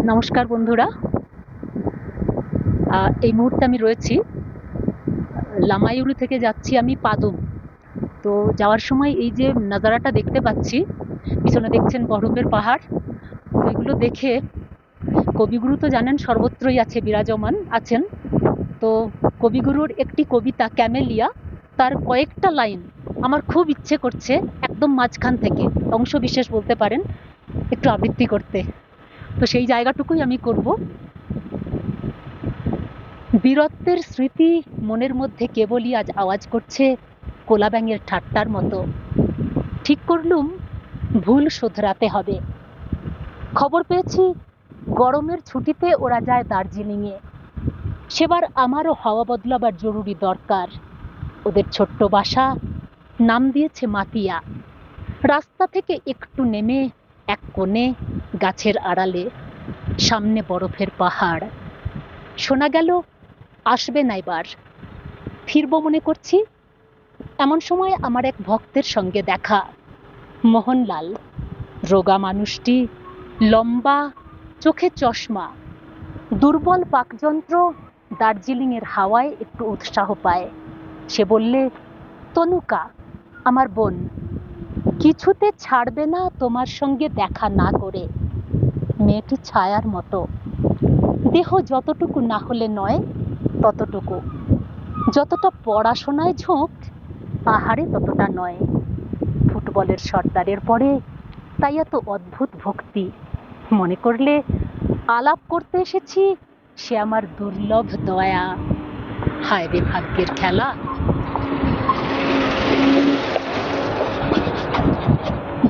নমস্কার বন্ধুরা। এই মুহূর্তে আমি রয়েছি লামাইউরু থেকে যাচ্ছি আমি পাদুম। তো যাওয়ার সময় এই যে নাজারাটা দেখতে পাচ্ছি, পিছনে দেখছেন বরফের পাহাড়। তো এগুলো দেখে কবিগুরু তো জানেন সর্বত্রই আছে, বিরাজমান আছেন। তো কবিগুরুর একটি কবিতা ক্যামেলিয়া, তার কয়েকটা লাইন আমার খুব ইচ্ছে করছে একদম মাঝখান থেকে অংশ বিশেষ বলতে পারেন একটু আবৃত্তি করতে। তো সেই জায়গাটুকুই আমি করব। বীরত্বের স্মৃতি মনের মধ্যে কেবলই আজ আওয়াজ করছে কোলা ব্যাঙের ঠাট্টার মতো। ঠিক করলুম ভুল শোধরাতে হবে। খবর পেয়েছি গরমের ছুটিতে ওরা যায় দার্জিলিংয়ে। সেবার আমারও হাওয়া বদলাবার জরুরি দরকার। ওদের ছোট্ট বাসা, নাম দিয়েছে মাতিয়া। রাস্তা থেকে একটু নেমে এক কোণে গাছের আড়ালে, সামনে বরফের পাহাড়। শোনা গেল আসবে না এবার, ফিরব মনে করছি। এমন সময় আমার এক ভক্তের সঙ্গে দেখা। মোহনলাল, রোগা মানুষটি, লম্বা, চোখে চশমা, দুর্বল পাকযন্ত্র দার্জিলিংয়ের হাওয়ায় একটু উৎসাহ পায়। সে বললে, তনুকা আমার বোন, কিছুতে ছাড়বে না তোমার সঙ্গে দেখা না করে। মেয়েটি ছায়ার মতো, দেহ যতটুকু না হলে নয় ততটুকু, যতটা পড়াশোনায় ঝোঁক পাহাড়ে ততটা নয়। ফুটবলের সর্দারের পরে তাই এত অদ্ভুত ভক্তি। মনে করলে আলাপ করতে এসেছি সে আমার দুর্লভ দয়া। হায় রে ভাগ্যের খেলা।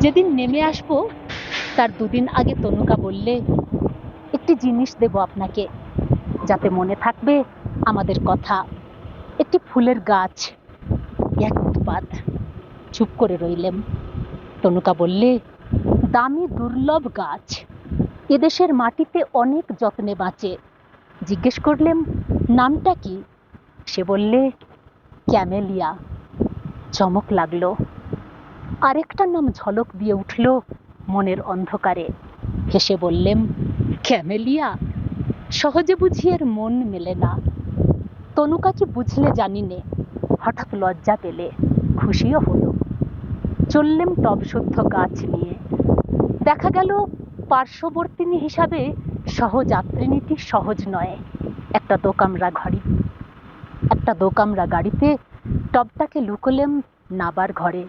যেদিন নেমে আসবো তার দুদিন আগে তনুকা বললে, একটি জিনিস দেব আপনাকে, যাতে মনে থাকবে আমাদের কথা। একটি ফুলের গাছ। এক উৎপাত। চুপ করে রইলেম। তনুকা বললে, দামি দুর্লভ গাছ, এদেশের মাটিতে অনেক যত্নে বাঁচে। জিজ্ঞেস করলেম, নামটা কি? সে বললে, ক্যামেলিয়া। চমক লাগলো। আরেকটা নাম ঝলক দিয়ে উঠল মনের অন্ধকারে। হেসে বললেম, ক্যামেলিয়া? সহজে বুঝি এর মন মেলে না। তনুকা কি বুঝলে জানি নে। হঠাৎ লজ্জা পেলে, খুশিও হলো। চললেম টবশুদ্ধ গাছ নিয়ে। দেখা গেল পার্শ্ববর্তিনী হিসাবে সহযাত্রিনীটি সহজ নয়। একটা দোকামরা গাড়িতে টবটাকে লুকোলেম নাবার ঘরে।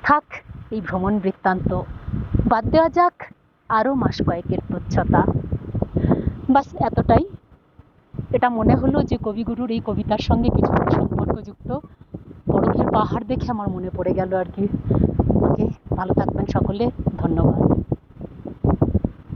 থাক এই ভ্রমণ বৃত্তান্ত, বাদ দেওয়া যাক আরো মাস কয়েকের তুচ্ছতা। বাস এতটাই। এটা মনে হলো যে কবিগুরুর এই কবিতার সঙ্গে কিছু সম্পর্কযুক্ত। বরফের পাহাড় দেখে আমার মনে পড়ে গেল আর কি। ওকে, ভালো থাকবেন সকলে, ধন্যবাদ।